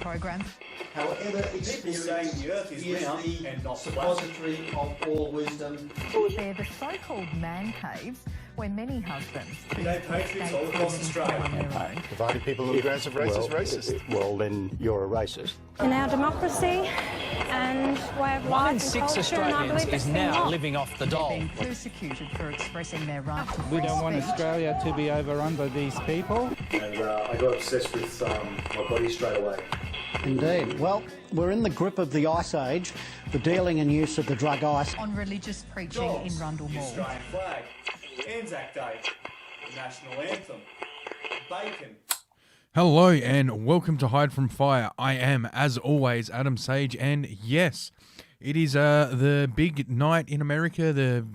program. However, experience saying the earth is round the and not suppository of all wisdom. They're the so-called man caves where many husbands They patriots all across Australia. Provided people who are aggressive racist. Well, then you're a racist. In our democracy and way of life, 1 in 6 Australians is now living off the dole. being persecuted for expressing their right to We don't want free speech. Australia to be overrun by these people. And I got obsessed with my body straight away. Indeed. Well, we're in the grip of the Ice Age, the dealing and use of the drug ice. On religious preaching Dogs, in Rundle the Mall. Australian flag, Anzac Day, the national anthem, bacon. Hello and welcome to Hide from Fire. I am, as always, Adam Sage, and yes, it is the big night in America, the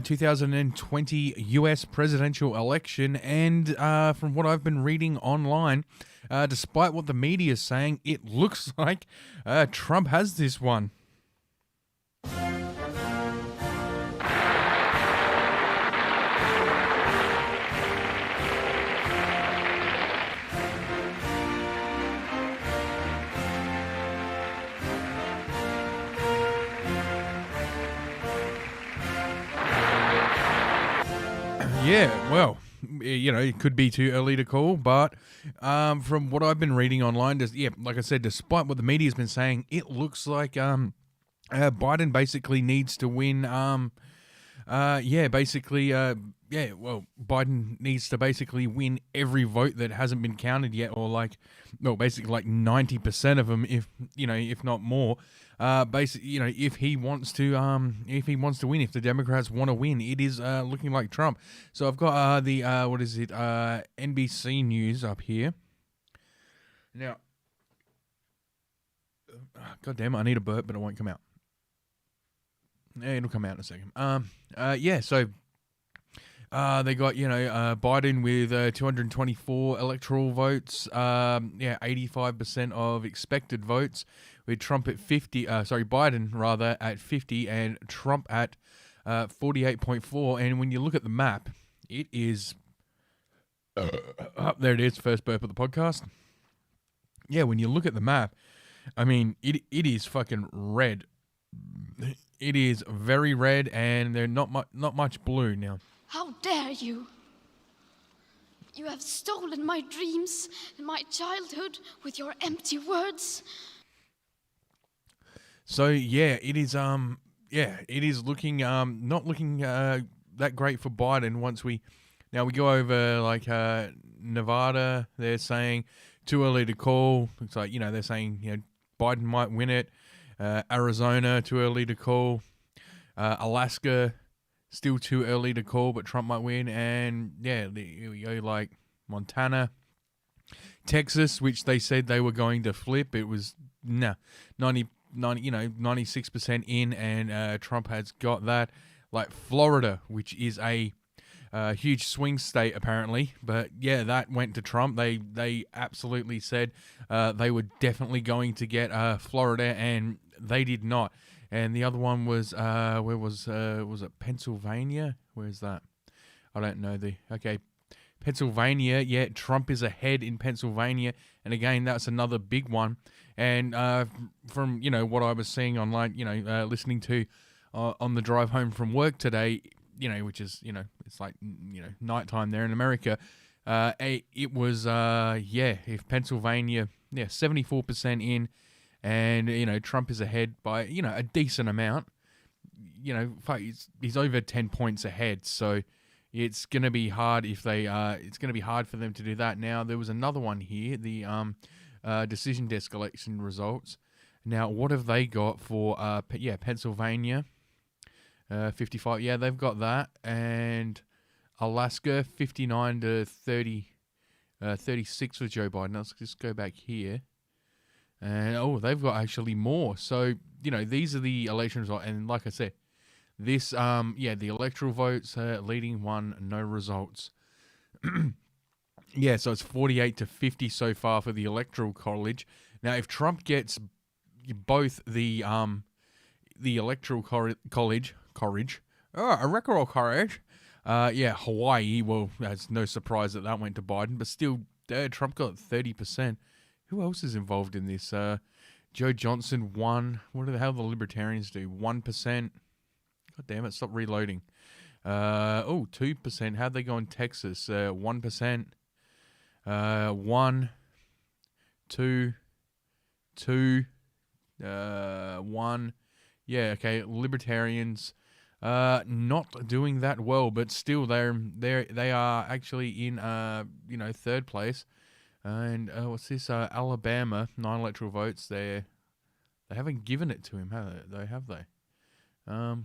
2020 U.S. presidential election, and from what I've been reading online, despite what the media is saying, it looks like Trump has this one. Yeah, well, it could be too early to call, but from what I've been reading online, like I said, despite what the media's been saying, it looks like Biden basically needs to win. Biden needs to basically win every vote that hasn't been counted yet, or basically 90% of them, if not more. If he wants to win, if the Democrats want to win, it is looking like Trump. So I've got NBC News up here. Now, God damn it, I need a burp, but it won't come out. It'll come out in a second. So they got, Biden with 224 electoral votes, 85% of expected votes, with Trump at 50, Biden rather at 50 and Trump at 48.4. And when you look at the map, it is, there it is, first burp of the podcast. Yeah, when you look at the map, I mean, it is fucking red. It is very red, and there's not much blue now. How dare you? You have stolen my dreams and my childhood with your empty words. So yeah, it is it is looking not looking that great for Biden. Once we go over Nevada, they're saying too early to call. Looks like they're saying Biden might win it. Arizona, too early to call. Alaska, still too early to call, but Trump might win. And here we go, Montana. Texas, which they said they were going to flip. It was 96% in, and Trump has got that. Florida, which is a huge swing state apparently, but yeah, that went to Trump. They absolutely said they were definitely going to get Florida, and they did not. And the other one was where was it Pennsylvania? Where's that? I don't know Pennsylvania. Yeah, Trump is ahead in Pennsylvania, and again, that's another big one. And from what I was seeing online, listening to on the drive home from work today, which is it's nighttime there in America. It was if Pennsylvania 74% in, and Trump is ahead by a decent amount. He's over 10 points ahead, so it's gonna be hard if they it's gonna be hard for them to do that. Now there was another one here, the decision desk election results. Now what have they got for Pennsylvania? 55, yeah, they've got that, and Alaska 59 to 36 for Joe Biden. Let's just go back here, and they've got actually more. So these are the election results, and like I said, this the electoral votes leading one, no results. Yeah, so it's 48 to 50 so far for the electoral college. Now, if Trump gets both the electoral college. Electoral college. Hawaii. Well, that's no surprise that went to Biden, but still, Trump got 30%. Who else is involved in this? Joe Johnson won. What the hell do the Libertarians do? 1%. God damn it! Stop reloading. 2%. How'd they go in Texas? 1%. 1, 2, 2, 1. Yeah, okay. Libertarians not doing that well, but still they are actually in third place. And what's this? Alabama, 9 electoral votes. They haven't given it to him, have they?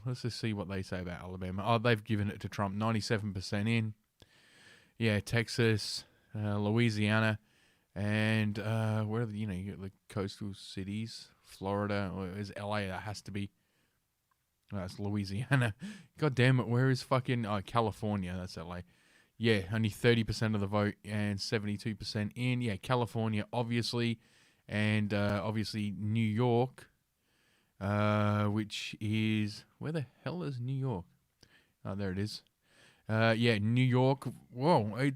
Let's just see what they say about Alabama. Oh, they've given it to Trump. 97% in. Yeah, Texas, Louisiana, and where are the, you get the coastal cities, Florida, or is LA? That has to be. Oh, that's Louisiana. God damn it! Where is fucking California? That's LA. Yeah, only 30% of the vote and 72% in. Yeah, California, obviously, and obviously New York, which is, where the hell is New York? Oh, there it is. Yeah, New York. Whoa,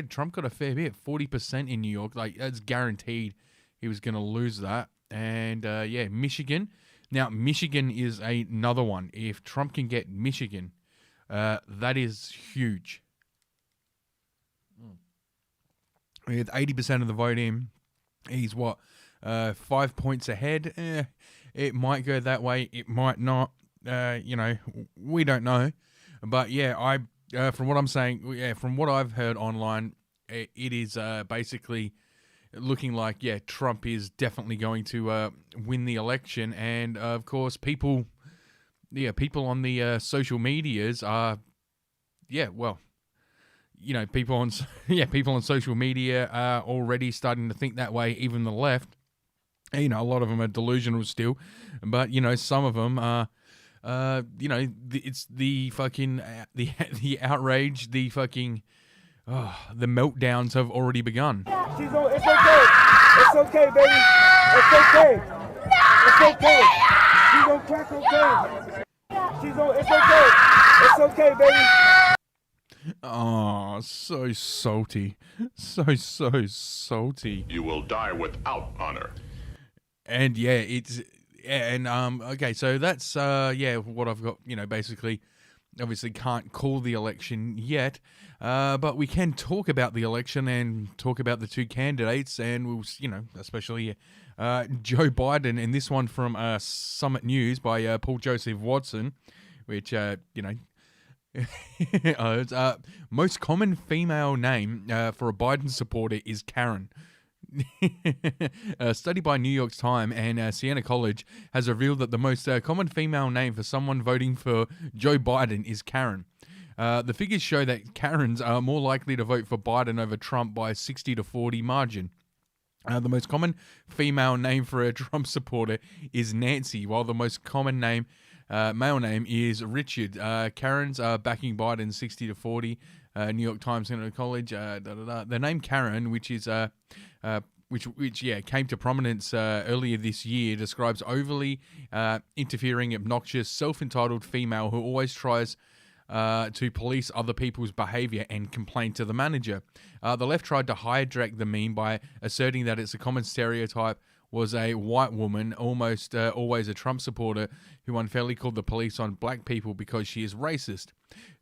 Trump got a fair bit, 40% in New York. Like, that's guaranteed he was going to lose that. And yeah, Michigan. Now, Michigan is another one. If Trump can get Michigan, that is huge. With 80% of the vote in, he's 5 points ahead. It might go that way. It might not. We don't know. But yeah, from what I'm saying, from what I've heard online, it is basically looking like, Trump is definitely going to win the election. And of course, people on the social medias are, people on social media are already starting to think that way. Even the left, a lot of them are delusional still, but some of them are. It's the fucking the outrage, the fucking the meltdowns have already begun. It's okay. It's okay, baby. It's okay. It's okay. She's on crack cocaine. It's okay. It's okay, baby. Oh, so salty. So salty. You will die without honor. And okay, so that's what I've got, basically. Obviously can't call the election yet, but we can talk about the election and talk about the two candidates, and we'll, especially Joe Biden, and this one from Summit News by Paul Joseph Watson, which it's, most common female name for a Biden supporter is Karen. A study by New York Times and Siena College has revealed that the most common female name for someone voting for Joe Biden is Karen. The figures show that Karens are more likely to vote for Biden over Trump by a 60-40 margin. The most common female name for a Trump supporter is Nancy, while the most common male name is Richard. Karens are backing Biden 60-40. New York Times, Siena College. The name Karen, which is which came to prominence earlier this year, describes overly interfering, obnoxious, self-entitled female who always tries to police other people's behavior and complain to the manager. The left tried to hijack the meme by asserting that it's a common stereotype was a white woman, almost always a Trump supporter, who unfairly called the police on black people because she is racist.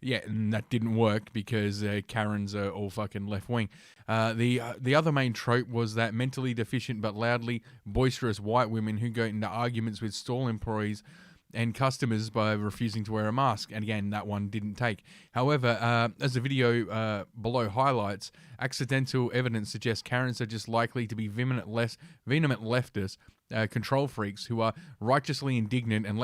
Yeah, and that didn't work because Karens are all fucking left-wing. The other main trope was that mentally deficient but loudly boisterous white women who go into arguments with stall employees and customers by refusing to wear a mask. And again, that one didn't take. However, as the video below highlights, accidental evidence suggests Karens are just likely to be vehement leftists, control freaks who are righteously indignant and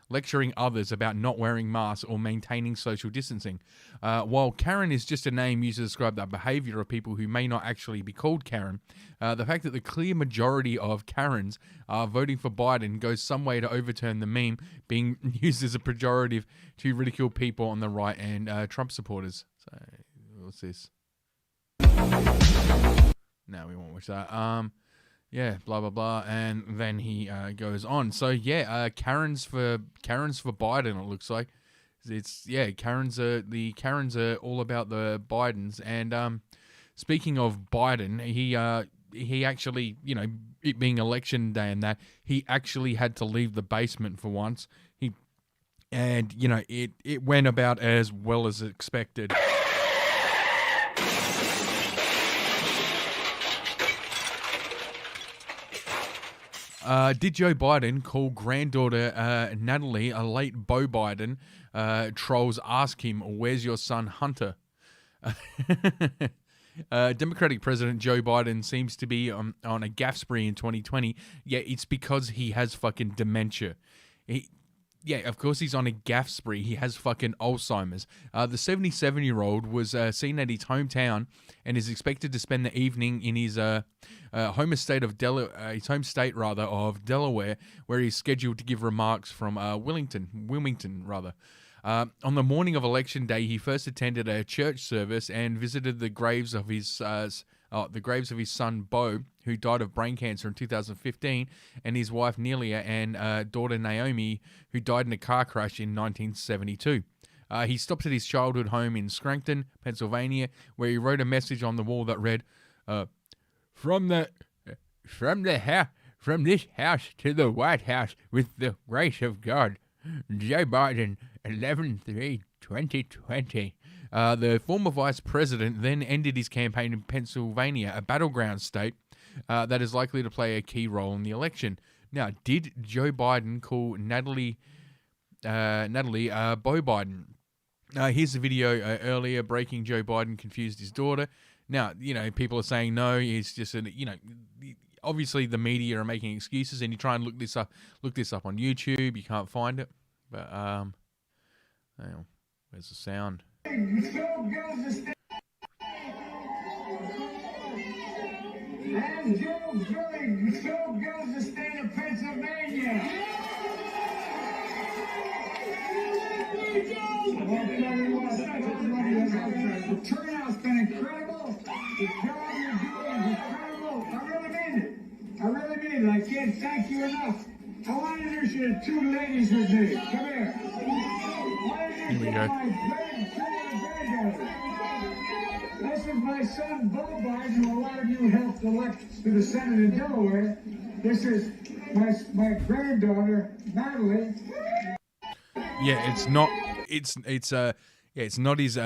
lecturing others about not wearing masks or maintaining social distancing. While Karen is just a name used to describe the behavior of people who may not actually be called Karen, the fact that the clear majority of Karens are voting for Biden goes some way to overturn the meme being used as a pejorative to ridicule people on the right and Trump supporters. So, what's this? No, we won't watch that. Yeah, blah blah blah, and then he goes on. So yeah, Karens for Biden. It looks like Karens are all about the Bidens. And speaking of Biden, he he actually, it being election day and that, he actually had to leave the basement for once. It went about as well as expected. Did Joe Biden call granddaughter Natalie a late Beau Biden? Trolls ask him, "Where's your son Hunter?" Democratic President Joe Biden seems to be on a gaffe spree in 2020. Yeah, it's because he has fucking dementia. Of course he's on a gaffe spree. He has fucking Alzheimer's. The 77-year-old was seen at his hometown and is expected to spend the evening in his home state of Delaware, where he's scheduled to give remarks from Wilmington. On the morning of Election Day, he first attended a church service and visited the graves of his son Beau, who died of brain cancer in 2015, and his wife Nelia and daughter Naomi, who died in a car crash in 1972. He stopped at his childhood home in Scranton, Pennsylvania, where he wrote a message on the wall that read, "From this house to the White House, with the grace of God, Joe Biden, 11/3/2020." The former vice president then ended his campaign in Pennsylvania, a battleground state that is likely to play a key role in the election. Now, did Joe Biden call Natalie Beau Biden? Here's the video earlier breaking Joe Biden confused his daughter. Now, people are saying no, he's just obviously the media are making excuses, and you try and look this up on YouTube, you can't find it. But hang on, where's the sound? And Joe goes the state of Pennsylvania. The turnout's been incredible. The job you're doing is incredible. I really mean it. I can't thank you enough. I want to introduce you to two ladies with me. Come here. Here we go. This is my son, Beau Biden, who a lot of you helped elect to the Senate in Delaware. This is my granddaughter, Natalie. Yeah, it's not his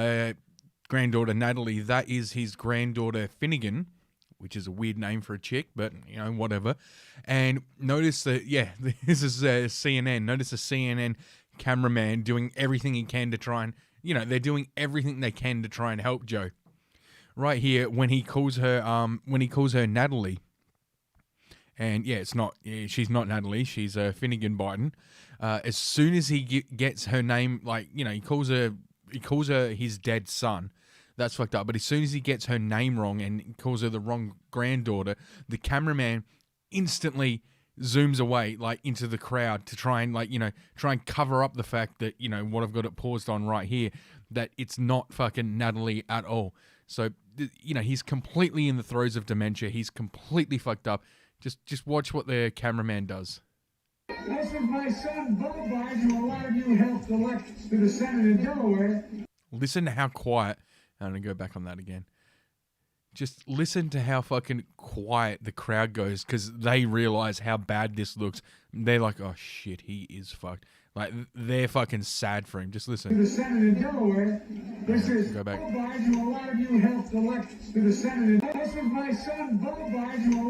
granddaughter Natalie. That is his granddaughter Finnegan, which is a weird name for a chick, but whatever. And notice that, this is CNN. Notice the CNN cameraman doing everything he can to try and, they're doing everything they can to try and help Joe. Right here, when he calls her Natalie, and she's not Natalie, she's Finnegan Biden. As soon as he gets her name, he calls her his dead son. That's fucked up. But as soon as he gets her name wrong and calls her the wrong granddaughter, the cameraman instantly zooms away, into the crowd to try and, cover up the fact that, what I've got it paused on right here, that it's not fucking Natalie at all. So, he's completely in the throes of dementia. He's completely fucked up. Just watch what the cameraman does. This is my son, Beau Biden, who a lot of you helped elect to the Senate in Delaware. Listen to how quiet. I'm going to go back on that again. Just listen to how fucking quiet the crowd goes, because they realize how bad this looks. They're like, oh shit, he is fucked. They're fucking sad for him. Just listen. To the Senate in Delaware. This is Go back. Beau Biden, who a lot of you helped elect to the Senate. This is my son, Beau Biden, who a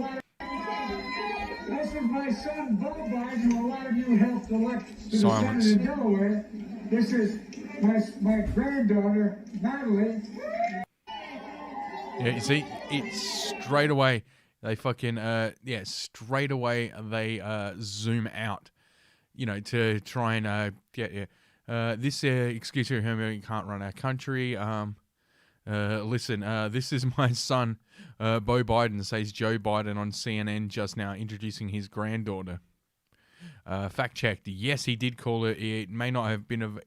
lot of you helped elect to the Senate in Delaware. This is my granddaughter, Natalie. Yeah, you see, it's straight away. They fucking, straight away they zoom out, to try and this excuse me, you can't run our country. Listen, this is my son, Beau Biden, says Joe Biden on CNN just now, introducing his granddaughter. Fact checked. Yes, he did call her. It may not have been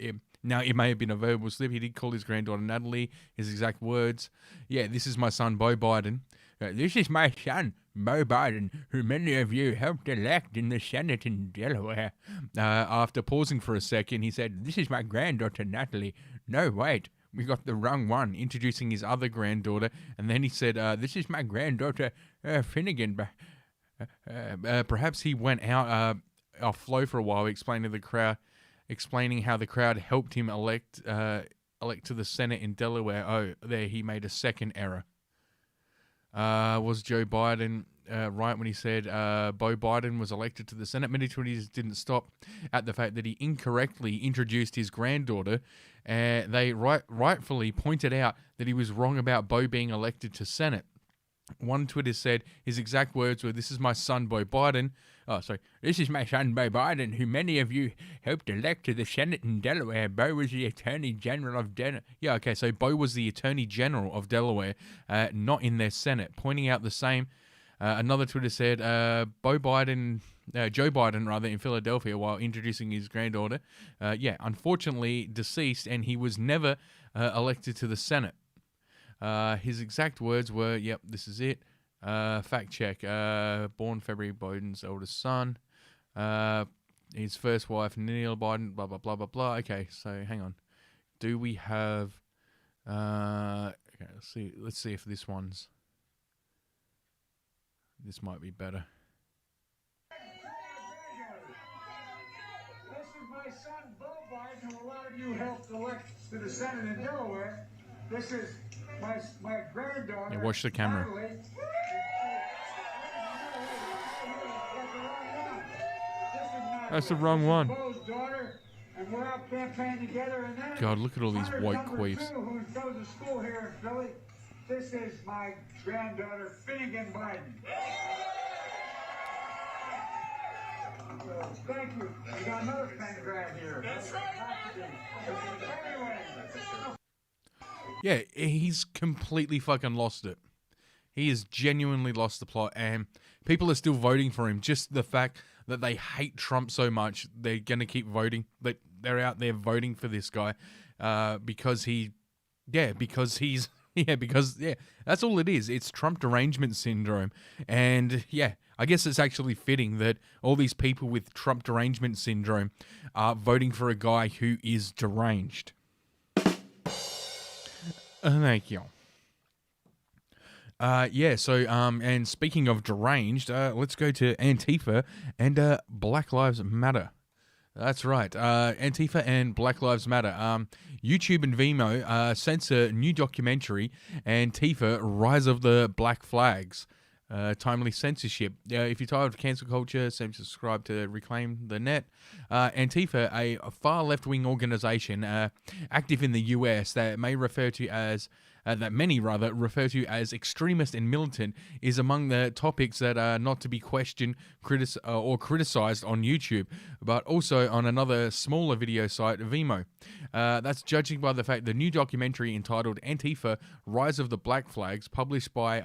it may have been a verbal slip. He did call his granddaughter Natalie, his exact words. Yeah, this is my son, Beau Biden. This is my son, Beau Biden, who many of you helped elect in the Senate in Delaware. After pausing for a second, he said, this is my granddaughter, Natalie. No, wait, we got the wrong one, introducing his other granddaughter. And then he said, this is my granddaughter, Finnegan. Perhaps he went out off flow for a while, explaining how the crowd helped him elect to the Senate in Delaware. Oh, there he made a second error. Was Joe Biden right when he said Beau Biden was elected to the Senate? Many Twitties didn't stop at the fact that he incorrectly introduced his granddaughter. They rightfully pointed out that he was wrong about Beau being elected to Senate. One Twitter said his exact words were, "This is my son, Beau Biden." Oh, sorry. "This is my son, Beau Biden, who many of you helped elect to the Senate in Delaware. Beau was the Attorney General of Delaware." Yeah, okay, so Beau was the Attorney General of Delaware, not in their Senate, pointing out the same. Another Twitter said, Joe Biden, in Philadelphia, while introducing his granddaughter. Unfortunately deceased, and he was never elected to the Senate. His exact words were, "Yep, this is it." Fact check. Born February, Biden's eldest son. His first wife, Neil Biden, blah, blah, blah, blah, blah. Okay, so hang on. Do we have... okay, let's see if this one's... This might be better. This is my son, Beau Biden, who a lot of you helped elect to the Senate in Delaware. This is my granddaughter. Yeah, watch the camera. Natalie. That's the wrong one. Beau's daughter, and we're out campaigning together. And then God, look at all these white queefs. Who goes to school here in Philly. This is my granddaughter, Finnegan Biden. Thank you. We got another Finnegan here. That's right. Anyway. Yeah, he's completely fucking lost it. He has genuinely lost the plot, and people are still voting for him. Just the fact that they hate Trump so much, they're going to keep voting. They're out there voting for this guy because that's all it is. It's Trump derangement syndrome. And yeah, I guess it's actually fitting that all these people with Trump derangement syndrome are voting for a guy who is deranged. Thank you. And speaking of deranged, let's go to Antifa and Black Lives Matter. That's right. Antifa and Black Lives Matter. YouTube and Vimeo censor new documentary, Antifa, Rise of the Black Flags. Timely censorship. If you're tired of cancel culture, subscribe to Reclaim the Net. Antifa, a far left-wing organization active in the US that many refer to as extremist and militant, is among the topics that are not to be questioned or criticized on YouTube, but also on another smaller video site, Vimeo. That's judging by the fact the new documentary entitled Antifa, Rise of the Black Flags, published by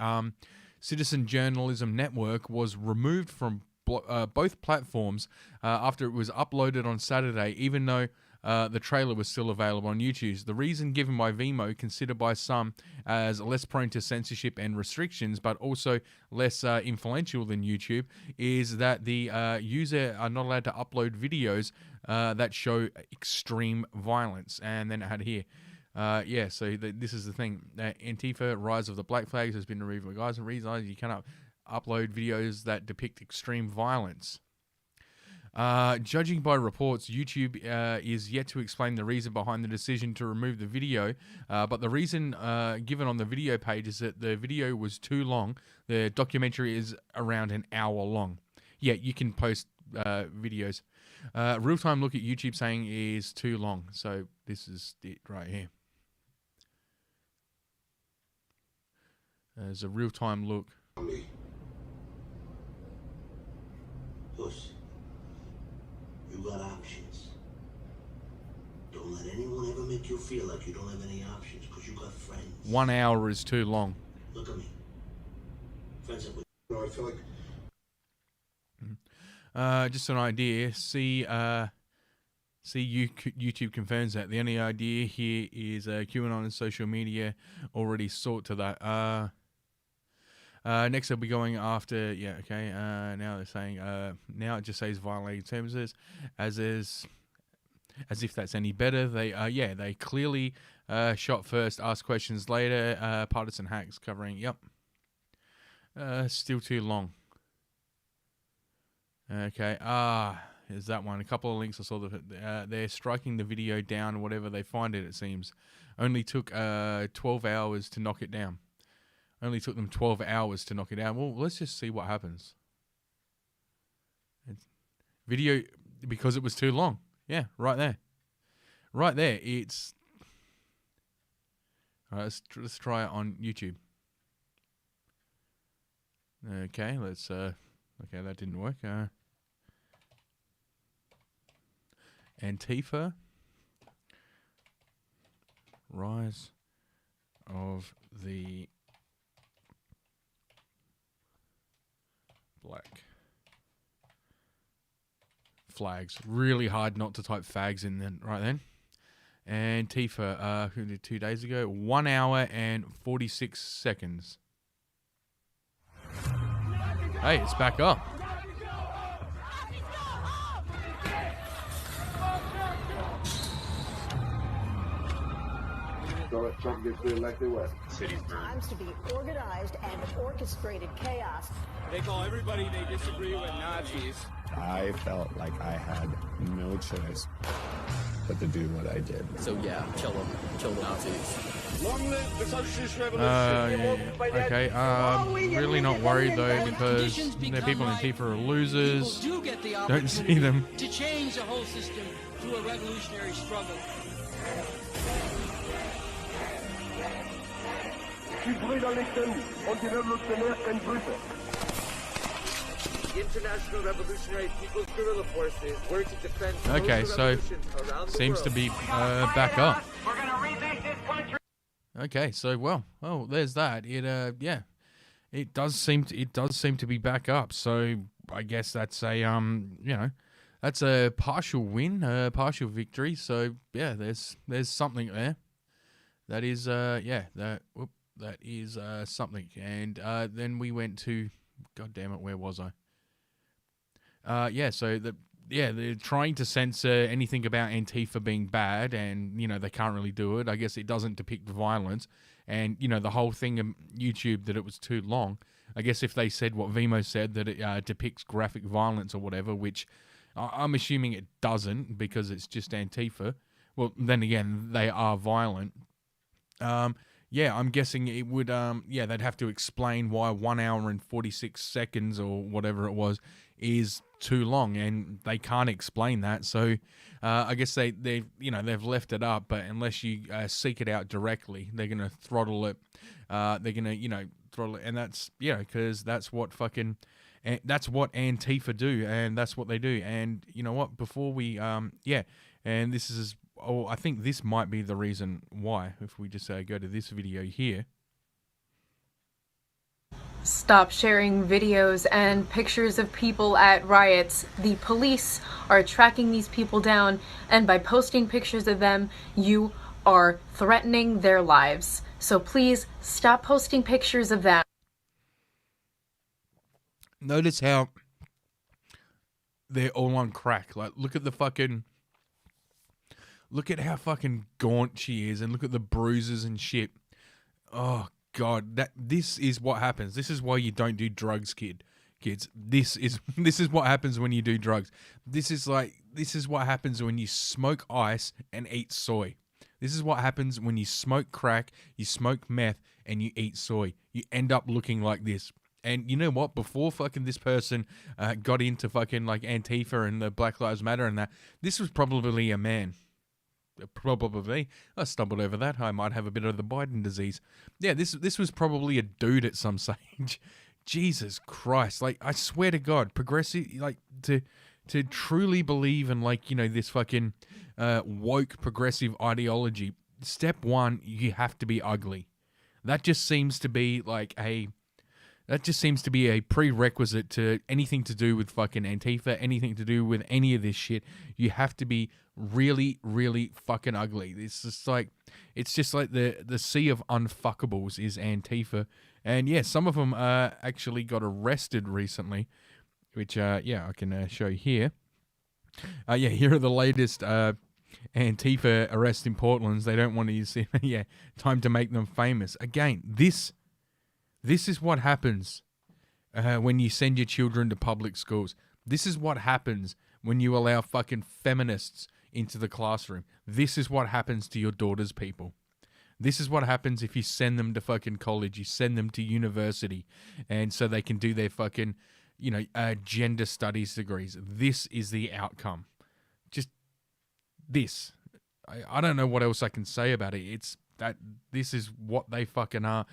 Citizen Journalism Network, was removed from both platforms after it was uploaded on Saturday, even though the trailer was still available on YouTube. The reason given by Vimeo, considered by some as less prone to censorship and restrictions, but also less influential than YouTube, is that the user are not allowed to upload videos that show extreme violence. And then it had here. This is the thing. Antifa, Rise of the Black Flags has been removed. Guys, and reasons you cannot upload videos that depict extreme violence. Judging by reports, YouTube is yet to explain the reason behind the decision to remove the video, but the reason given on the video page is that the video was too long. The documentary is around an hour long. Yeah, you can post videos. Real-time look at YouTube saying is too long, so this is it right here. There's a real-time look. You got options. Don't let anyone ever make you feel like you don't have any options, because you got friends. 1 hour is too long. Look at me. Friends up with you. I feel like... Just an idea. See, YouTube confirms that. The only idea here is QAnon and social media already sought to that. Next they'll be going after, now they're saying, now it just says violating terms as if that's any better. They clearly shot first, ask questions later, partisan hacks covering, Still too long. Okay. Is that one? A couple of links I saw that they're striking the video down, whatever they find it. It seems only took 12 hours to knock it down. Only took them 12 hours to knock it down. Well, let's just see what happens. Video because it was too long. Yeah, right there. Right there. It's. All right, let's try it on YouTube. Okay, let's. Okay, that didn't work. Antifa. Rise of the Black Flags. Really hard not to type fags in then, right then. Antifa, who did 2 days ago? 1 hour and 46 seconds. Hey, it's back up. Trump gets reelected, what? Times to be organized and orchestrated chaos. They call everybody they disagree with Nazis. I felt like I had no choice but to do what I did. So yeah, kill them. Kill the Nazis. Long live the socialist revolution. Okay, really not worried though because the people in Antifa are losers. Don't see them. To change the whole system through a revolutionary struggle. International Revolutionary People's Guerrilla Forces work to defend. Okay, so seems to be back up. We're gonna remake this country. Okay, so well, there's that. It does seem to be back up. So I guess that's a that's a partial win, a partial victory. So yeah, there's something there. That is that is something. And then we went to, God damn it, where was I? They're trying to censor anything about Antifa being bad, and they can't really do it. I guess it doesn't depict violence, and the whole thing of YouTube that it was too long. I guess if they said what Vimo said, that it depicts graphic violence or whatever, which I'm assuming it doesn't because it's just Antifa. Well, then again, they are violent. I'm guessing it would, they'd have to explain why 1 hour and 46 seconds or whatever it was is too long, and they can't explain that. So, I guess they've left it up, but unless you seek it out directly, they're going to throttle it. They're going to, throttle it, and that's, because that's what that's what Antifa do, and that's what they do. And you know what, before we, and this is, I think this might be the reason why, if we just go to this video here. Stop sharing videos and pictures of people at riots. The police are tracking these people down, and by posting pictures of them, you are threatening their lives. So please stop posting pictures of them. Notice how they're all on crack. Like, look at how fucking gaunt she is, and look at the bruises and shit. Oh God, this is what happens. This is why you don't do drugs, kids. This is what happens when you do drugs. This is what happens when you smoke ice and eat soy. This is what happens when you smoke crack, you smoke meth, and you eat soy. You end up looking like this. And you know what? Before fucking this person got into fucking like Antifa and the Black Lives Matter and that, this was probably a man. Probably. I stumbled over that. I might have a bit of the Biden disease. Yeah, this was probably a dude at some stage. Jesus Christ. Like, I swear to God, progressive, like, to truly believe in, like, this fucking woke progressive ideology, step one, you have to be ugly. That just seems to be like a prerequisite to anything to do with fucking Antifa, anything to do with any of this shit. You have to be really, really fucking ugly. It's just like the sea of unfuckables is Antifa. And yeah, some of them actually got arrested recently, which I can show you here. Here are the latest Antifa arrests in Portland. They don't want to use time to make them famous. Again, this is what happens when you send your children to public schools. This is what happens when you allow fucking feminists into the classroom. This is what happens to your daughters, people. This is what happens if you send them to fucking college, you send them to university, and so they can do their fucking, gender studies degrees. This is the outcome. Just this. I don't know what else I can say about it. It's that this is what they fucking are.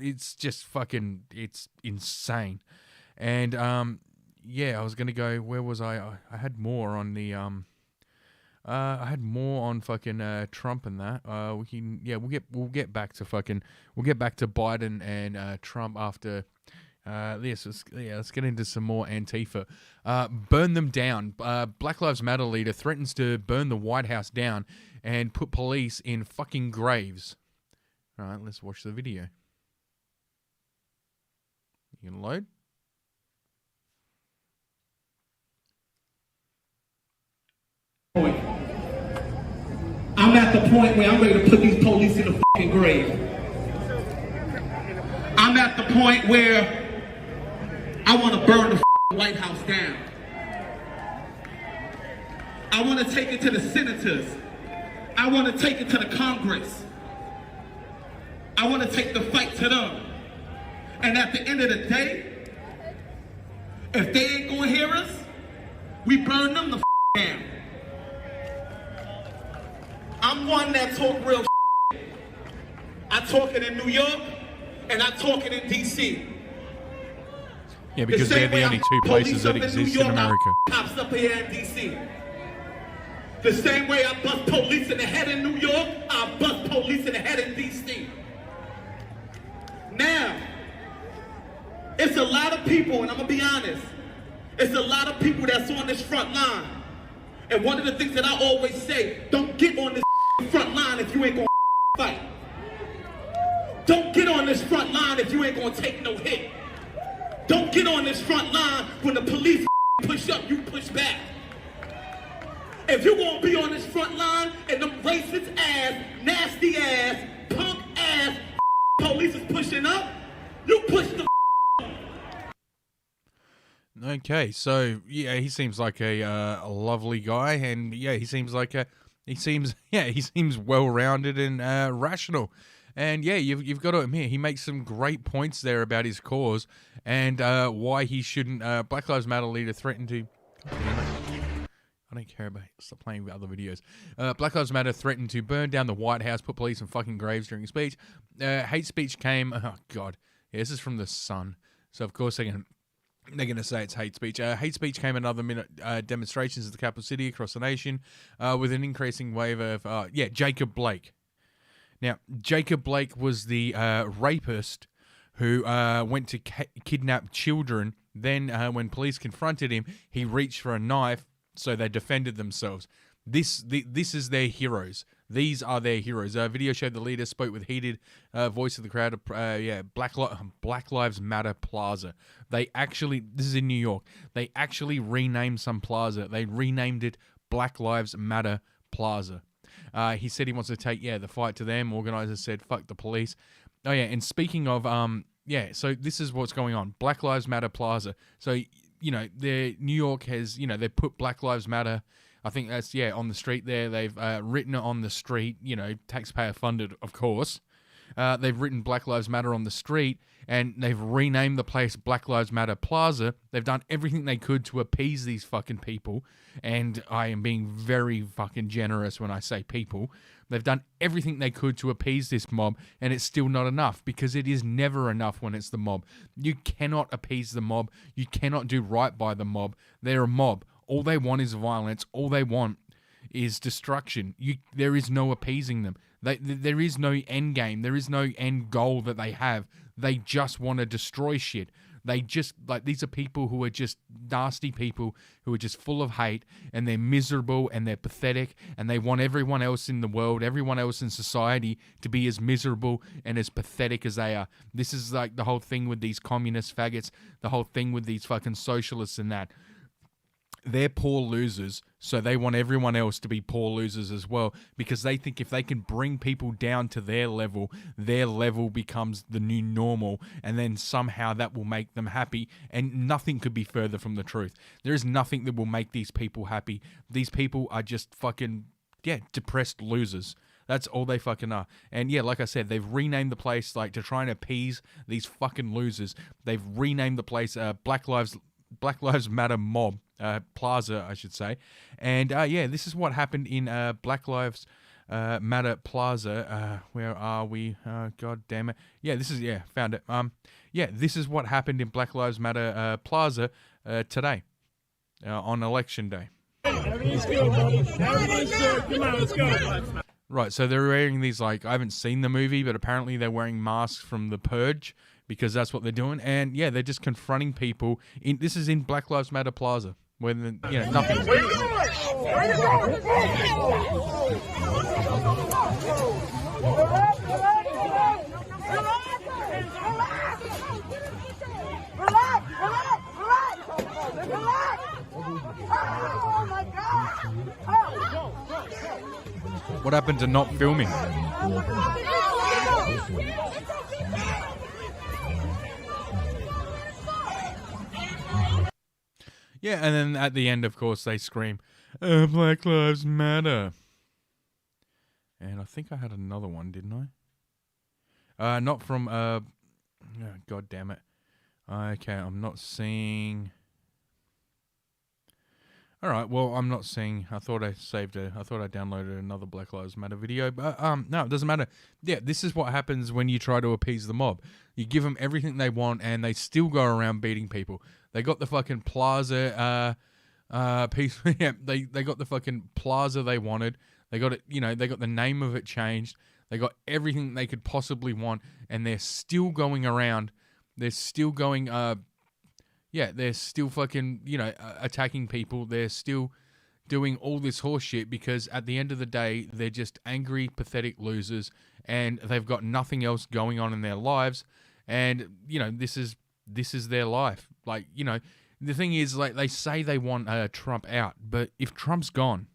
It's just fucking, it's insane. And, I was going to go, where was I? I had more on the, I had more on fucking Trump and that. We'll get back to Biden and Trump after this. Let's get into some more Antifa. Burn them down. Black Lives Matter leader threatens to burn the White House down and put police in fucking graves. All right, let's watch the video. You can load. I'm at the point where I'm ready to put these police in the fucking grave. I'm at the point where I want to burn the White House down. I want to take it to the senators. I want to take it to the Congress. I want to take the fight to them. And at the end of the day, if they ain't gonna hear us, we burn them the down. I'm one that talk real shit. I talk it in New York, and I talk it in D.C. Yeah, because they're the only two places that exist in America. Cops up here in D.C. The same way I bust police in the head in New York, I bust police in the head in D.C. Now, it's a lot of people, and I'm going to be honest, it's a lot of people that's on this front line. And one of the things that I always say, don't get on this front line if you ain't gonna fight. Don't get on this front line if you ain't gonna take no hit. Don't get on this front line when the police push up, you push back. If you gonna be on this front line and them racist ass, nasty ass, punk ass police is pushing up, you push the Okay, so he seems like a lovely guy, and he seems like he seems well-rounded and rational, and you've got to admit he makes some great points there about his cause and why he shouldn't. Black Lives Matter leader threatened to. I don't care about it. Stop playing with other videos. Black Lives Matter threatened to burn down the White House, put police in fucking graves during a speech. Hate speech came. Oh God, this is from the Sun, so of course they're going to say it's hate speech. Hate speech came another minute. Demonstrations in the capital city across the nation with an increasing wave of, Jacob Blake. Now, Jacob Blake was the rapist who went to kidnap children. Then when police confronted him, he reached for a knife, so they defended themselves. This is their heroes. These are their heroes. Video showed the leader spoke with heated voice of the crowd. Black Lives Matter Plaza. This is in New York. They actually renamed some plaza. They renamed it Black Lives Matter Plaza. He said he wants to take the fight to them. Organizers said fuck the police. Oh yeah, and speaking of so this is what's going on. Black Lives Matter Plaza. So New York has they put Black Lives Matter. I think that's, on the street there. They've written it on the street, taxpayer funded, of course. They've written Black Lives Matter on the street, and they've renamed the place Black Lives Matter Plaza. They've done everything they could to appease these fucking people, and I am being very fucking generous when I say people. They've done everything they could to appease this mob, and it's still not enough, because it is never enough when it's the mob. You cannot appease the mob. You cannot do right by the mob. They're a mob. All they want is violence. All they want is destruction. There is no appeasing them. There is no end game. There is no end goal that they have. They just want to destroy shit. They just, these are people who are just nasty people who are just full of hate, and they're miserable and they're pathetic, and they want everyone else in the world, everyone else in society to be as miserable and as pathetic as they are. This is like the whole thing with these communist faggots, the whole thing with these fucking socialists and that. they're poor losers, so they want everyone else to be poor losers as well, because they think if they can bring people down to their level becomes the new normal, and then somehow that will make them happy. And nothing could be further from the truth. There is nothing that will make these people happy. These people are just fucking, depressed losers. That's all they fucking are. And yeah, like I said, they've renamed the place like to try and appease these fucking losers. They've renamed the place Black Lives Matter Mob Plaza, I should say. And this is what happened in Black Lives Matter Plaza. Where are we? God damn it. Yeah, this is found it. This is what happened in Black Lives Matter Plaza today on election day. Everything's good, buddy. Everything's good. Come on, let's go. Right, so they're wearing these, like, I haven't seen the movie, but apparently they're wearing masks from The Purge, because that's what they're doing. And yeah, they're just confronting people. This is in Black Lives Matter Plaza, where nothing's. Where you going? Where you going? Oh my God! What happened to not filming? Yeah, and then at the end, of course, they scream, Black Lives Matter. And I think I had another one, didn't I? Not from, God damn it. Okay, I'm not seeing... Alright, well, I'm not seeing... I thought I downloaded another Black Lives Matter video, but, no, it doesn't matter. Yeah, this is what happens when you try to appease the mob. You give them everything they want, and they still go around beating people. They got the fucking plaza, piece... yeah, they got the fucking plaza they wanted. They got it, they got the name of it changed. They got everything they could possibly want, and they're still going around. They're still going, they're still fucking, attacking people. They're still doing all this horse shit because at the end of the day, they're just angry, pathetic losers, and they've got nothing else going on in their lives. And, this is their life. Like, the thing is, like, they say they want Trump out, but if Trump's gone,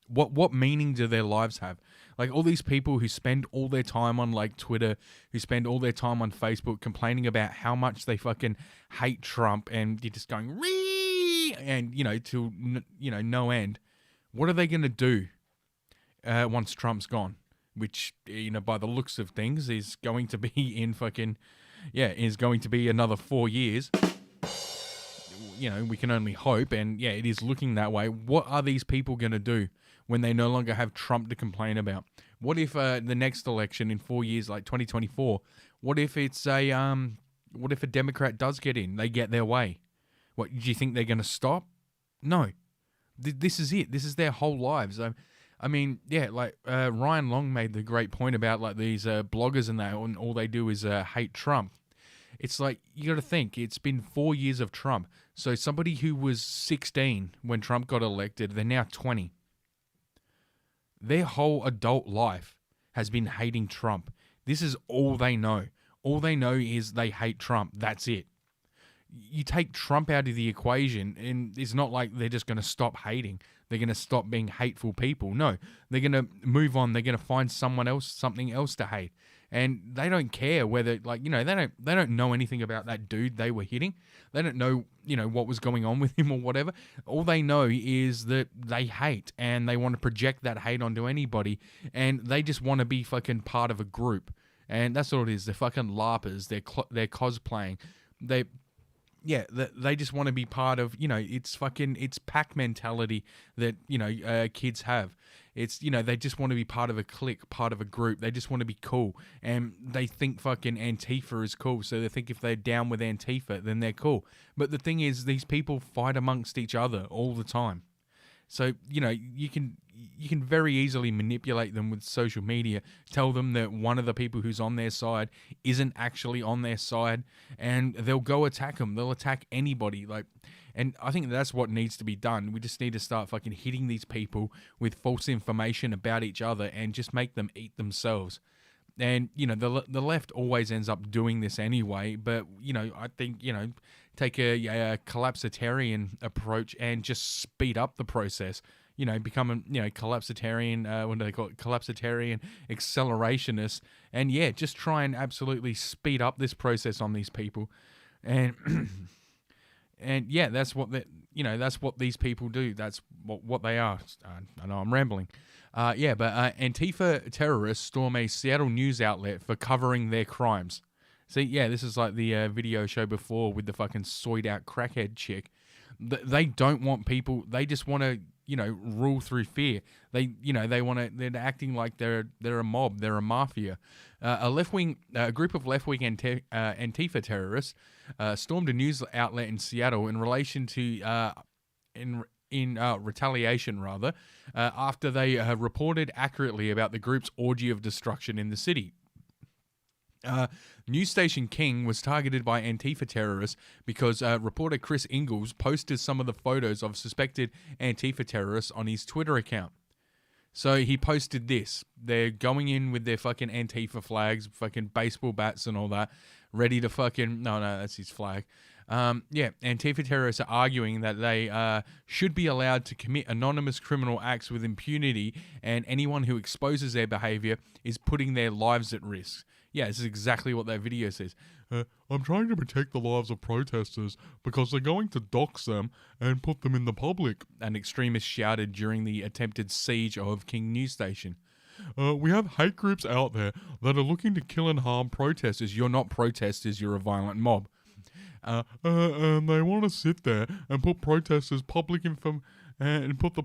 what meaning do their lives have? Like, all these people who spend all their time on, like, Twitter, who spend all their time on Facebook complaining about how much they fucking hate Trump, and you're just going, Ree! And, till, no end. What are they going to do once Trump's gone? Which, by the looks of things, is going to be in fucking, is going to be another 4 years. We can only hope, and, it is looking that way. What are these people going to do when they no longer have Trump to complain about? What if the next election in 4 years, like 2024, what if it's what if a Democrat does get in, they get their way? What, do you think they're going to stop? No. This is it. This is their whole lives. I mean, Ryan Long made the great point about, like, these bloggers and that, and all they do is hate Trump. It's like, you got to think, it's been 4 years of Trump. So somebody who was 16 when Trump got elected, they're now 20. Their whole adult life has been hating Trump. This is all they know. All they know is they hate Trump. That's it. You take Trump out of the equation, and it's not like they're just going to stop hating. They're going to stop being hateful people. No, they're going to move on. They're going to find someone else, something else to hate. And they don't care whether, like, they don't know anything about that dude they were hitting. They don't know, what was going on with him or whatever. All they know is that they hate, and they want to project that hate onto anybody, and they just want to be fucking part of a group. And that's all it is. They're fucking LARPers. They're cosplaying. They just want to be part of, it's pack mentality that, kids have. It's, they just want to be part of a clique, part of a group. They just want to be cool. And they think fucking Antifa is cool. So they think if they're down with Antifa, then they're cool. But the thing is, these people fight amongst each other all the time. So, you can very easily manipulate them with social media, tell them that one of the people who's on their side isn't actually on their side, and they'll go attack them. They'll attack anybody. And I think that's what needs to be done. We just need to start fucking hitting these people with false information about each other and just make them eat themselves. And, you know, the left always ends up doing this anyway. But, you know, I think, you know, take a collapsitarian approach and just speed up the process. You know, become a, you know, collapsitarian, what do they call it? Collapsitarian accelerationist. And yeah, just try and absolutely speed up this process on these people. And, and yeah, that's what that's what these people do. That's what they are. I know I'm rambling. But Antifa terrorists storm a Seattle news outlet for covering their crimes. See, yeah, this is like the video show before with the fucking soyed out crackhead chick. They don't want people. They just want to, you know, rule through fear. They want to. They're acting like they're a mob. They're a mafia. A group of left-wing Antifa terrorists stormed a news outlet in Seattle in relation to in retaliation, rather, after they reported accurately about the group's orgy of destruction in the city. News station King was targeted by Antifa terrorists because reporter Chris Ingalls posted some of the photos of suspected Antifa terrorists on his Twitter account. So he posted this. They're going in with their fucking Antifa flags, fucking baseball bats and all that, ready to fucking... No, that's his flag. Antifa terrorists are arguing that they should be allowed to commit anonymous criminal acts with impunity, and anyone who exposes their behavior is putting their lives at risk. Yeah, this is exactly what that video says. I'm trying to protect the lives of protesters because they're going to dox them and put them in the public, an extremist shouted during the attempted siege of King News Station. We have hate groups out there that are looking to kill and harm protesters. You're not protesters, you're a violent mob. And they want to sit there and put protesters public info and put the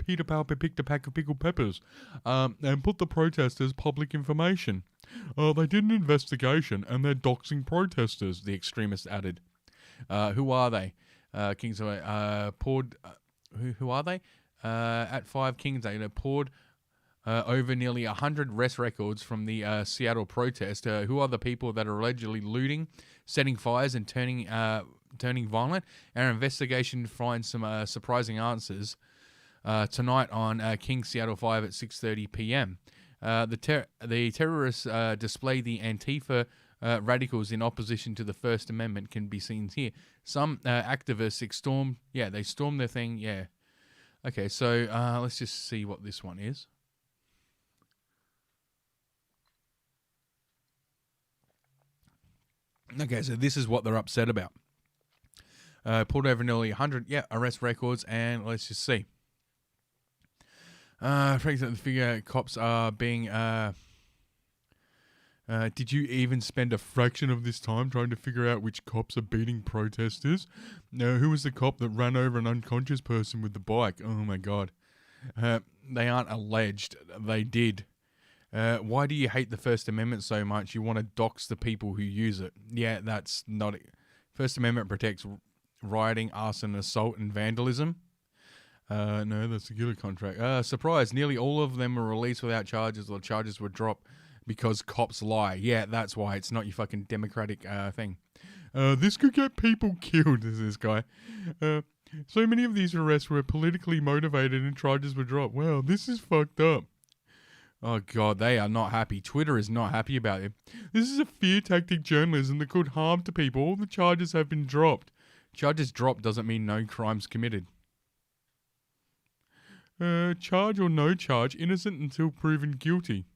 Peter Piper picked a pack of pickled peppers, and put the protesters public information. They did an investigation and they're doxing protesters, the extremists added. Who are they? Kingsway poured. Who are they? At 5 Kingsway, they poured over nearly 100 arrest records from the Seattle protest. Who are the people that are allegedly looting, setting fires, and turning violent? Our investigation finds some surprising answers tonight on King Seattle 5 at 6:30 p.m. The terrorists display the Antifa radicals in opposition to the First Amendment can be seen here. Some activists stormed their thing. Yeah. Okay, so let's just see what this one is. Okay, so this is what they're upset about. Pulled over nearly 100 arrest records, and let's just see. For example, the figure cops are being... did you even spend a fraction of this time trying to figure out which cops are beating protesters? No, who was the cop that ran over an unconscious person with the bike? Oh my god. They aren't alleged. They did. Why do you hate the First Amendment so much? You want to dox the people who use it. Yeah, that's not it. First Amendment protects rioting, arson, assault, and vandalism. No, that's a killer contract. Surprise, nearly all of them were released without charges, or charges were dropped because cops lie. Yeah, that's why. It's not your fucking democratic thing. This could get people killed, is this guy. So many of these arrests were politically motivated and charges were dropped. Wow, this is fucked up. Oh god, they are not happy. Twitter is not happy about it. This is a fear tactic journalism that could harm to people. All the charges have been dropped. Charges dropped doesn't mean no crimes committed. Charge or no charge, innocent until proven guilty.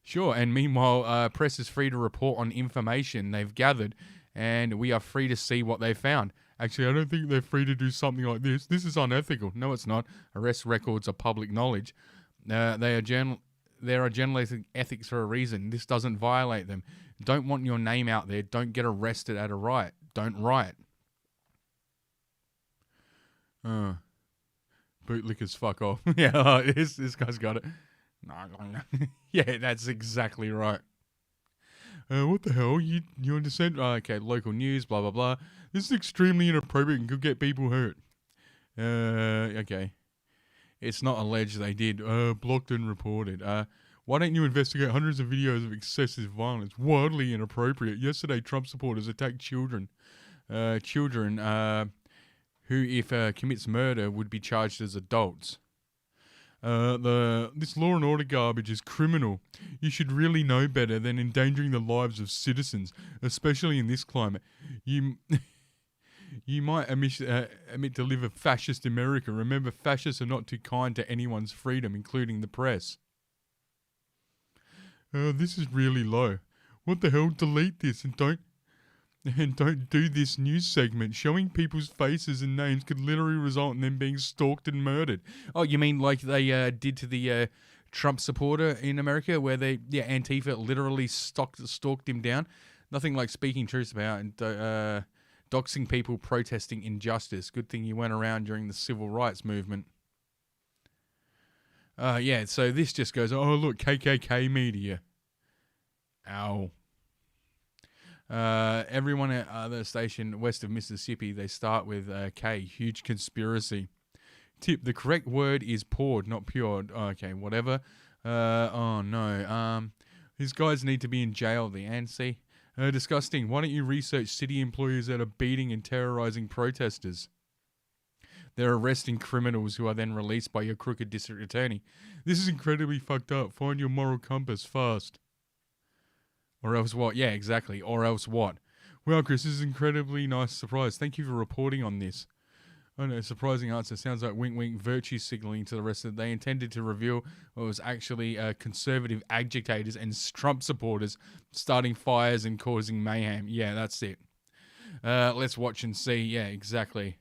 Sure, and meanwhile, press is free to report on information they've gathered, and we are free to see what they found. Actually, I don't think they're free to do something like this. This is unethical. No, it's not. Arrest records are public knowledge. There are journalistic ethics for a reason. This doesn't violate them. Don't want your name out there. Don't get arrested at a riot. Don't riot. Bootlickers, fuck off. Yeah, this guy's got it. Yeah, that's exactly right. What the hell? You're in dissent? Okay, local news, blah, blah, blah. This is extremely inappropriate and could get people hurt. Okay. It's not alleged they did. Blocked and reported. Why don't you investigate hundreds of videos of excessive violence? Wildly inappropriate. Yesterday, Trump supporters attacked children. Who, if commits murder, would be charged as adults. This law and order garbage is criminal. You should really know better than endangering the lives of citizens, especially in this climate. You might admit to live a fascist America. Remember, fascists are not too kind to anyone's freedom, including the press. This is really low. What the hell? Delete this and don't do this news segment. Showing people's faces and names could literally result in them being stalked and murdered. Oh, you mean like they did to the Trump supporter in America, where Antifa literally stalked him down? Nothing like speaking truth about and doxing people protesting injustice. Good thing you went around during the civil rights movement. So this just goes, oh, look, KKK media. Ow. Everyone at the station west of Mississippi, they start with K, huge conspiracy. Tip, the correct word is poured, not pured. Okay, whatever. Oh, no. These guys need to be in jail, the ANSI. Disgusting. Why don't you research city employees that are beating and terrorizing protesters? They're arresting criminals who are then released by your crooked district attorney. This is incredibly fucked up. Find your moral compass fast. Or else what? Yeah, exactly. Or else what? Well, Chris, this is an incredibly nice surprise. Thank you for reporting on this. Oh no, surprising answer. Sounds like wink wink virtue signaling to the rest of it. They intended to reveal what was actually conservative agitators and Trump supporters starting fires and causing mayhem. Yeah, that's it. Let's watch and see. Yeah, exactly.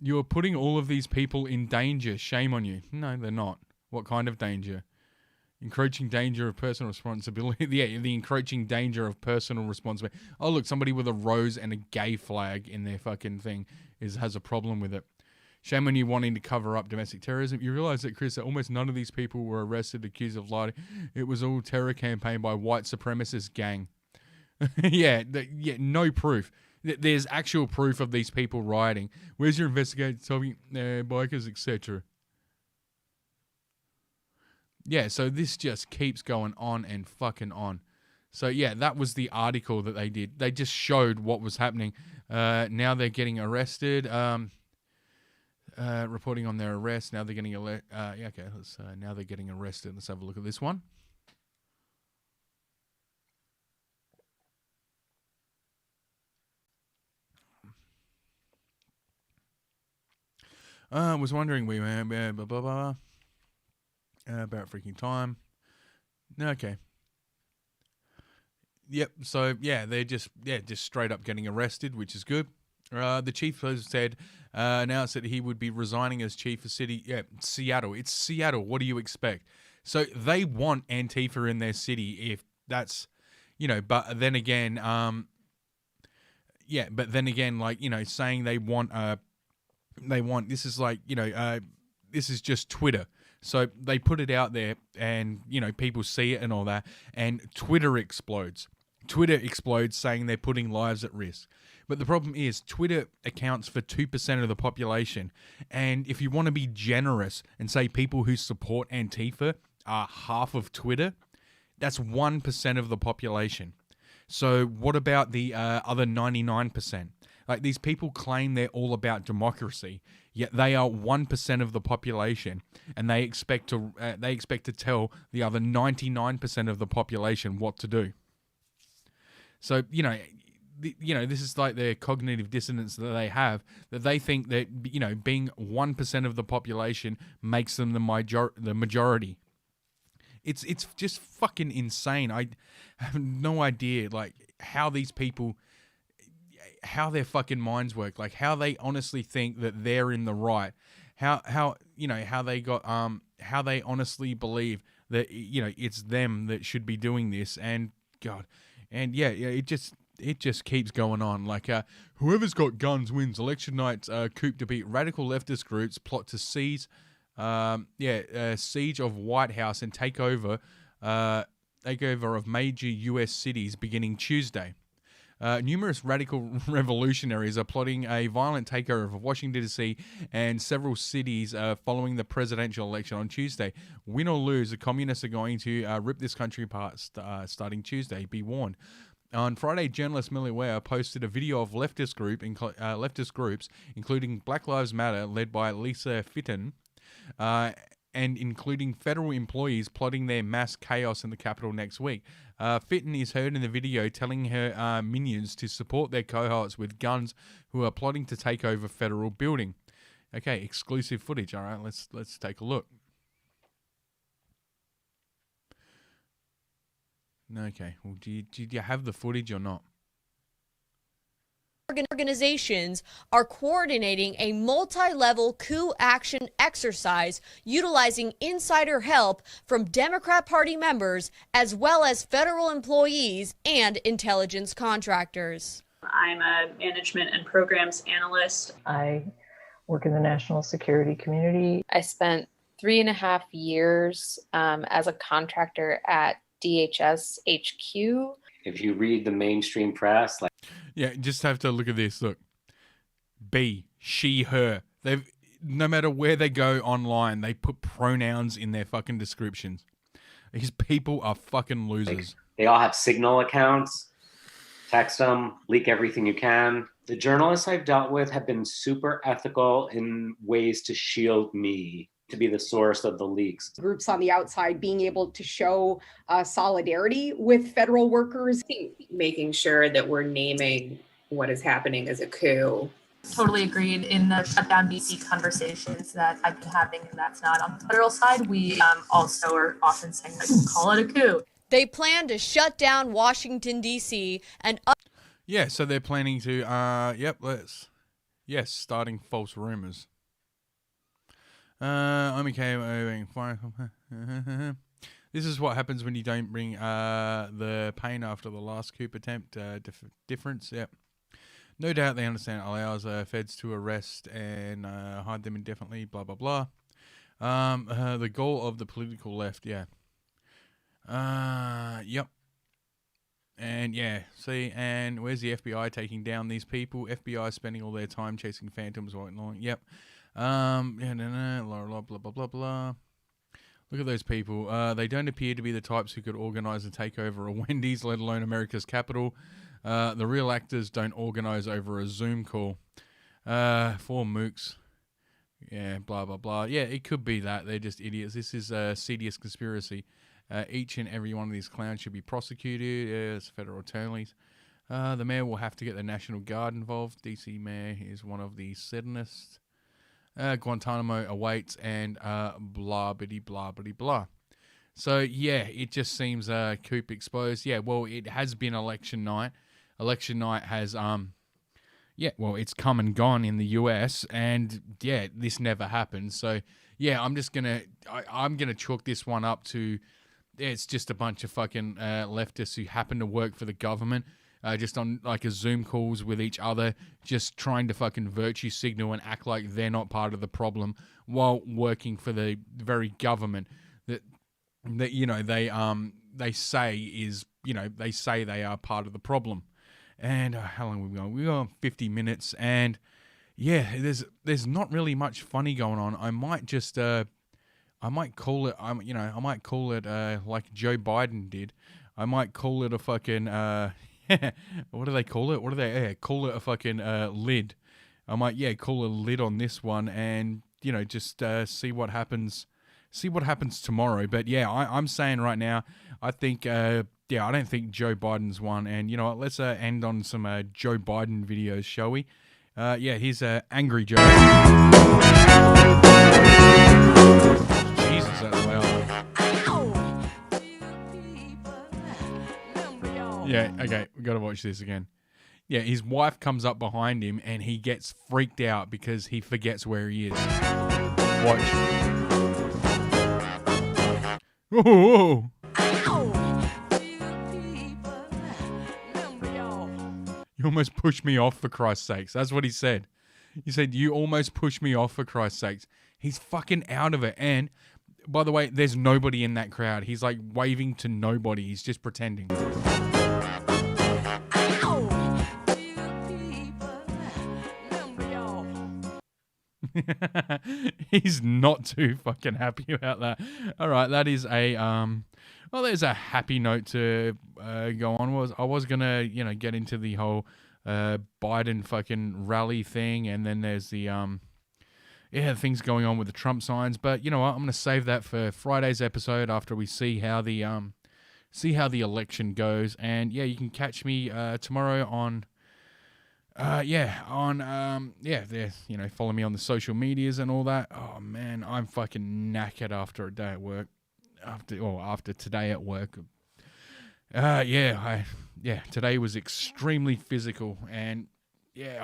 You're putting all of these people in danger. Shame on you. No, they're not. What kind of danger? Encroaching danger of personal responsibility. Yeah, the encroaching danger of personal responsibility. Oh, look, somebody with a rose and a gay flag in their fucking thing has a problem with it. Shame on you wanting to cover up domestic terrorism. You realise that, Chris, that almost none of these people were arrested, accused of lying. It was all terror campaign by white supremacist gang. No proof. There's actual proof of these people rioting. Where's your investigator talking bikers, etc.? Yeah, so this just keeps going on and fucking on. So yeah, that was the article that they did. They just showed what was happening. Now they're getting arrested. Reporting on their arrest. Now they're getting now they're getting arrested. Let's have a look at this one. Was wondering about freaking time. Okay. Yep. So yeah, they're just straight up getting arrested, which is good. The chief has said announced that he would be resigning as chief of city. Yeah, Seattle. It's Seattle. What do you expect? So they want Antifa in their city. If that's, but then again, saying they want this is like, this is just Twitter. So they put it out there and, people see it and all that, and Twitter explodes. Twitter explodes saying they're putting lives at risk. But the problem is Twitter accounts for 2% of the population. And if you want to be generous and say people who support Antifa are half of Twitter, that's 1% of the population. So what about the other 99%? Like, these people claim they're all about democracy, yet they are 1% of the population, and they expect to tell the other 99% of the population what to do. So this is like their cognitive dissonance that they have, that they think that being 1% of the population makes them the majority. It's just fucking insane. I have no idea how these people, how their fucking minds work, like how they honestly think that they're in the right, how they honestly believe that it's them that should be doing this, and God, and it just keeps going on. Like whoever's got guns wins. Election night coup to beat radical leftist groups plot to seize siege of White House and takeover of major U.S. cities beginning Tuesday. Numerous radical revolutionaries are plotting a violent takeover of Washington, D.C. and several cities following the presidential election on Tuesday. Win or lose, the communists are going to rip this country apart starting Tuesday. Be warned. On Friday, journalist Millie Ware posted a video of leftist groups, including Black Lives Matter, led by Lisa Fitton, and including federal employees plotting their mass chaos in the Capitol next week. Fitton is heard in the video telling her minions to support their cohorts with guns who are plotting to take over federal building. Okay, exclusive footage. All right, let's take a look. Okay, well, do you have the footage or not? Organizations are coordinating a multi-level coup action exercise utilizing insider help from Democrat Party members as well as federal employees and intelligence contractors. I'm a management and programs analyst. I work in the national security community. I spent 3.5 years as a contractor at DHS HQ. If you read the mainstream press, like yeah, just have to look at this. Look, B, she, her. They've no matter where they go online, they put pronouns in their fucking descriptions. These people are fucking losers. They all have Signal accounts. Text them, leak everything you can. The journalists I've dealt with have been super ethical in ways to shield me, to be the source of the leaks. Groups on the outside being able to show solidarity with federal workers. Making sure that we're naming what is happening as a coup. Totally agreed in the shutdown DC conversations that I've been having, and that's not on the federal side. We also are often saying, like, call it a coup. They plan to shut down Washington, D.C. and... Yeah, so they're planning to, starting false rumors. I'm okay moving fine. This is what happens when you don't bring the pain after the last coup attempt difference. Yep. No doubt they understand it allows feds to arrest and hide them indefinitely, blah, blah, blah. The goal of the political left, yeah. Yep. And yeah, see, and where's the FBI taking down these people? FBI spending all their time chasing phantoms right along. Yep. Blah, blah, blah, blah, blah. Look at those people. They don't appear to be the types who could organize a takeover of Wendy's, let alone America's capital. The real actors don't organize over a Zoom call. For mooks. Yeah, blah, blah, blah. Yeah, it could be that. They're just idiots. This is a serious conspiracy. Each and every one of these clowns should be prosecuted as federal attorneys. The mayor will have to get the National Guard involved. DC mayor is one of the Satanists. Guantanamo awaits and blah, bitty, blah, bitty, blah. So, yeah, it just seems coup exposed. Yeah, well, it has been election night. Election night has, it's come and gone in the US. And, yeah, this never happened. So, yeah, I'm going to chalk this one up to... It's just a bunch of fucking leftists who happen to work for the government, just on like a Zoom calls with each other, just trying to fucking virtue signal and act like they're not part of the problem while working for the very government that you know they say is, you know, they say they are part of the problem. And how long have we gone? We've gone 50 minutes, and yeah, there's not really much funny going on. I might just I might call it, like Joe Biden did. I might call it a fucking, what do they call it? Call it a fucking lid. I might, call a lid on this one and, you know, just see what happens. See what happens tomorrow. But yeah, I'm saying right now, I think, I don't think Joe Biden's won. And you know what? Let's end on some Joe Biden videos, shall we? Here's Angry Joe. Jesus, that's loud. Yeah, okay, we got to watch this again. Yeah, his wife comes up behind him and he gets freaked out because he forgets where he is. Watch. Whoa. You almost pushed me off, for Christ's sakes. That's what he said. He said, you almost pushed me off, for Christ's sakes. He's fucking out of it. And, by the way, there's nobody in that crowd. He's like waving to nobody. He's just pretending. He's not too fucking happy about that. All right, that is a there's a happy note to go on. I was gonna, get into the whole Biden fucking rally thing, and then there's the things going on with the Trump signs. But you know what? I'm going to save that for Friday's episode after we see how the election goes. And yeah, you can catch me tomorrow on follow me on the social medias and all that. Oh man, I'm fucking knackered after a day at work. After today at work. Today was extremely physical, and yeah,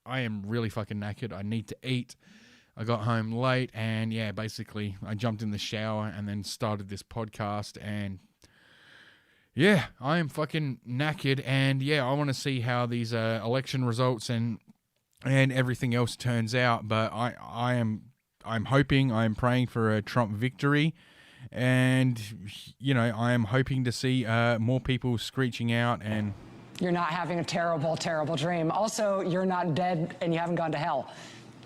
I am really fucking knackered. I need to eat. I got home late, and yeah, basically I jumped in the shower and then started this podcast, and yeah, I am fucking knackered, and yeah, I want to see how these election results and everything else turns out, but I'm praying for a Trump victory. And, you know, I am hoping to see more people screeching out and... You're not having a terrible, terrible dream. Also, you're not dead and you haven't gone to hell.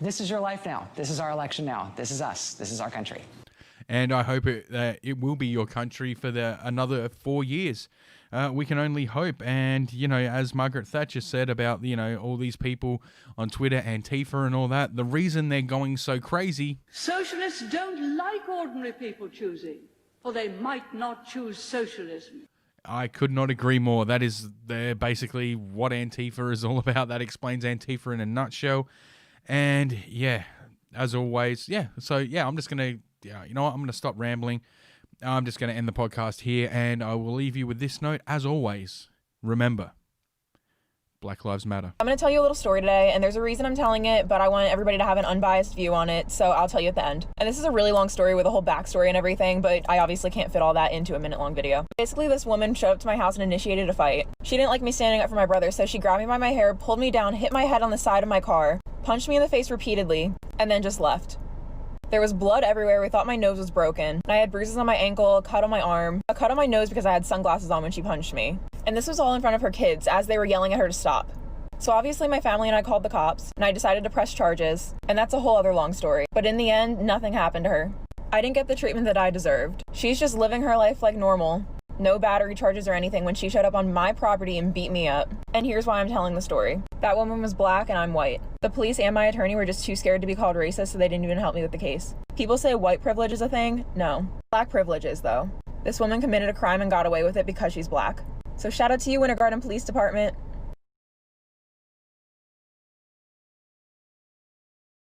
This is your life now. This is our election now. This is us. This is our country. And I hope that it will be your country for another 4 years. We can only hope. And, you know, as Margaret Thatcher said about, you know, all these people on Twitter, Antifa and all that, the reason they're going so crazy... Socialists don't like ordinary people choosing, for they might not choose socialism. I could not agree more. That is basically what Antifa is all about. That explains Antifa in a nutshell. And, yeah, as always, yeah. So, yeah, I'm just going to, you know what, I'm going to stop rambling. I'm just going to end the podcast here, and I will leave you with this note. As always, remember, Black Lives Matter. I'm going to tell you a little story today, and there's a reason I'm telling it, but I want everybody to have an unbiased view on it, so I'll tell you at the end. And this is a really long story with a whole backstory and everything, but I obviously can't fit all that into a minute-long video. Basically, this woman showed up to my house and initiated a fight. She didn't like me standing up for my brother, so she grabbed me by my hair, pulled me down, hit my head on the side of my car, punched me in the face repeatedly, and then just left. There was blood everywhere. We thought my nose was broken. I had bruises on my ankle, a cut on my arm, a cut on my nose because I had sunglasses on when she punched me. And this was all in front of her kids as they were yelling at her to stop. So obviously my family and I called the cops, and I decided to press charges, and that's a whole other long story. But in the end, nothing happened to her. I didn't get the treatment that I deserved. She's just living her life like normal. No battery charges or anything when she showed up on my property and beat me up. And here's why I'm telling the story. That woman was black and I'm white. The police and my attorney were just too scared to be called racist, so they didn't even help me with the case. People say white privilege is a thing. No. Black privilege is, though. This woman committed a crime and got away with it because she's black. So shout out to you, Winter Garden Police Department.